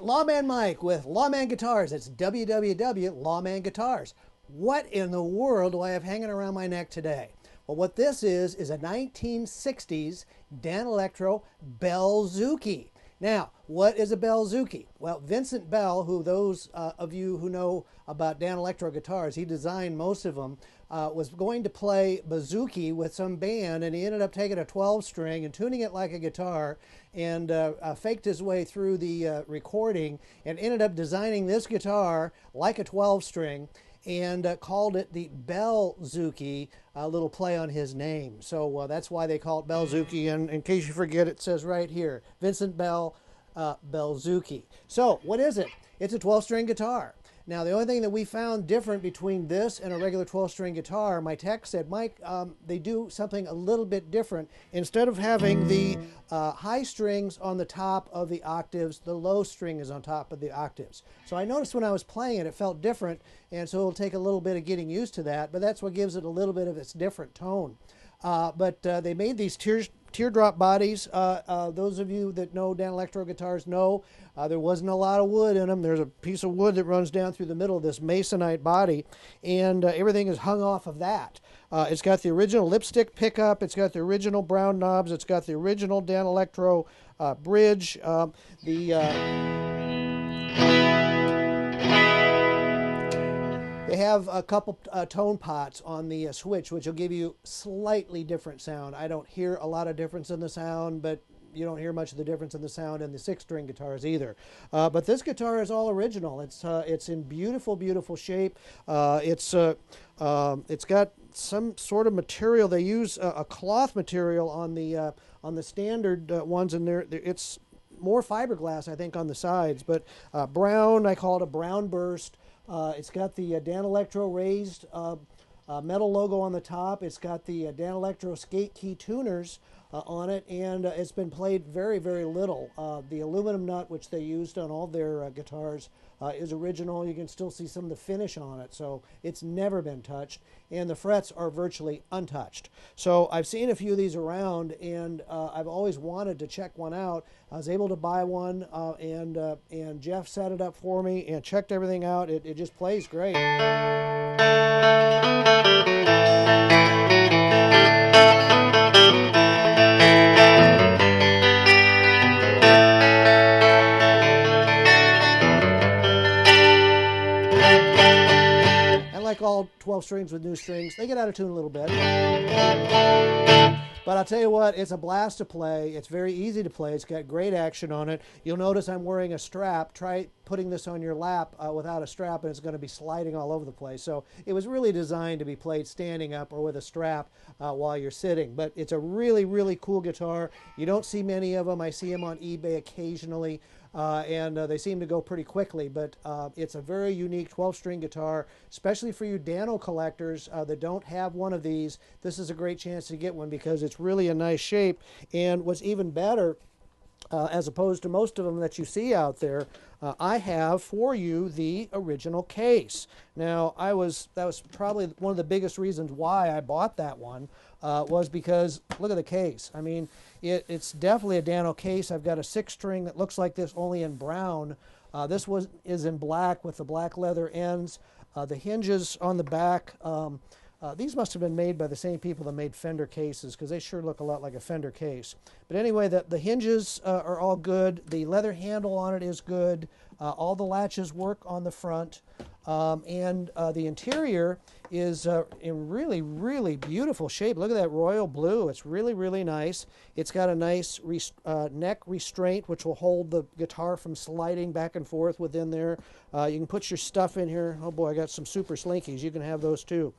Lawman Mike with Lawman Guitars. It's www.Lawman Guitars. What in the world do I have hanging around my neck today? Well, what this is a 1960s Danelectro Bellzouki. Now, what is a Bellzouki? Well, Vincent Bell, who those of you who know about Danelectro guitars, he designed most of them, was going to play Bellzouki with some band, and he ended up taking a 12-string and tuning it like a guitar, and faked his way through the recording, and ended up designing this guitar like a 12-string, and called it the Bellzouki, a little play on his name. So that's why they call it Bellzouki, and in case you forget, it says right here, Vincent Bell Bellzouki. So what is it? It's a 12-string guitar. Now, the only thing that we found different between this and a regular 12-string guitar, my tech said, Mike, they do something a little bit different. Instead of having the high strings on the top of the octaves, the low string is on top of the octaves. So I noticed when I was playing it, it felt different, and so it'll take a little bit of getting used to that, but that's what gives it a little bit of its different tone. But they made these teardrop bodies. Those of you that know Danelectro guitars know there wasn't a lot of wood in them. There's a piece of wood that runs down through the middle of this masonite body, and everything is hung off of that. It's got the original lipstick pickup. It's got the original brown knobs. It's got the original Danelectro bridge. They have a couple tone pots on the switch, which will give you slightly different sound. I don't hear a lot of difference in the sound, but you don't hear much of the difference in the sound in the 6-string guitars either. But this guitar is all original. It's in beautiful, beautiful shape. It's got some sort of material. They use a cloth material on the standard ones, and it's more fiberglass, I think, on the sides. But brown, I call it a Brownburst. It's got the Danelectro raised metal logo on the top. It's got the Danelectro skate key tuners on it, and it's been played very, very little. The aluminum nut, which they used on all their guitars, is original. You can still see some of the finish on it, so it's never been touched, and the frets are virtually untouched. So I've seen a few of these around, and I've always wanted to check one out. I was able to buy one, and Jeff set it up for me and checked everything out. It just plays great. Like all 12 strings with new strings, they get out of tune a little bit. But I'll tell you what, it's a blast to play. It's very easy to play. It's got great action on it. You'll notice I'm wearing a strap. Try putting this on your lap without a strap, and it's going to be sliding all over the place. So it was really designed to be played standing up or with a strap while you're sitting. But it's a really, really cool guitar. You don't see many of them. I see them on eBay occasionally. And they seem to go pretty quickly, but it's a very unique 12-string guitar, especially for you Dano collectors that don't have one of these. This is a great chance to get one because it's really a nice shape. And what's even better, as opposed to most of them that you see out there, I have for you the original case. Now, that was probably one of the biggest reasons why I bought that one, was because look at the case. I mean, it's definitely a Dano case. I've got a 6-string that looks like this, only in brown. This is in black with the black leather ends. The hinges on the back, these must have been made by the same people that made Fender cases, because they sure look a lot like a Fender case. But anyway, the hinges are all good. The leather handle on it is good. All the latches work on the front. And the interior is in really, really beautiful shape. Look at that royal blue. It's really, really nice. It's got a nice neck restraint, which will hold the guitar from sliding back and forth within there. You can put your stuff in here. Oh boy, I got some super slinkies. You can have those too.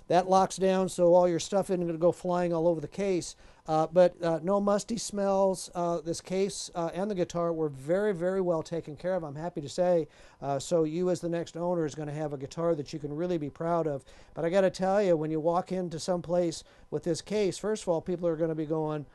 that locks down so all your stuff isn't going to go flying all over the case. But no musty smells. This case and the guitar were very, very well taken care of, I'm happy to say. So you as the next owner is going to have a guitar that you can really be proud of. But I got to tell you, when you walk into some place with this case, first of all, people are going to be going,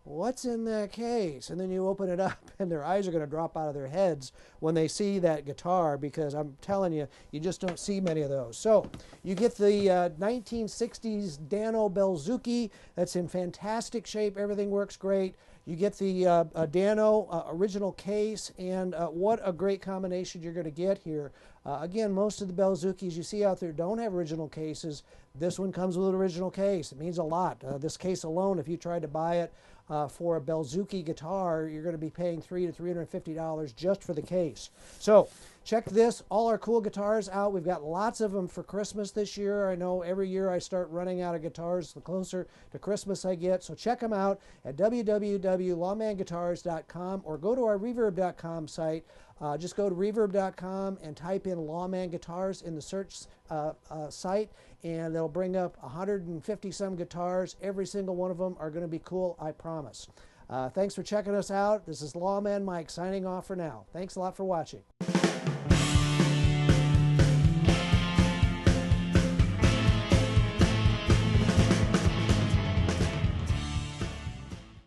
what's in that case? And then you open it up and their eyes are going to drop out of their heads when they see that guitar, because I'm telling you, you just don't see many of those. So you get the 1960s Dano Bellzouki. That's in fantastic shape. Everything works great. You get the Dano original case, and what a great combination you're going to get here. Again, most of the Bellzoukis you see out there don't have original cases. This one comes with an original case. It means a lot. This case alone, if you tried to buy it for a Bellzouki guitar, you're going to be paying $300 to $350 just for the case. So check this, all our cool guitars out. We've got lots of them for Christmas this year. I know every year I start running out of guitars the closer to Christmas I get. So check them out at www.lawmanguitars.com or go to our reverb.com site. Just go to reverb.com and type in Lawman Guitars in the search site, and they'll bring up 150 some guitars. Every single one of them are going to be cool, I promise. Thanks for checking us out. This is Lawman Mike signing off for now. Thanks a lot for watching.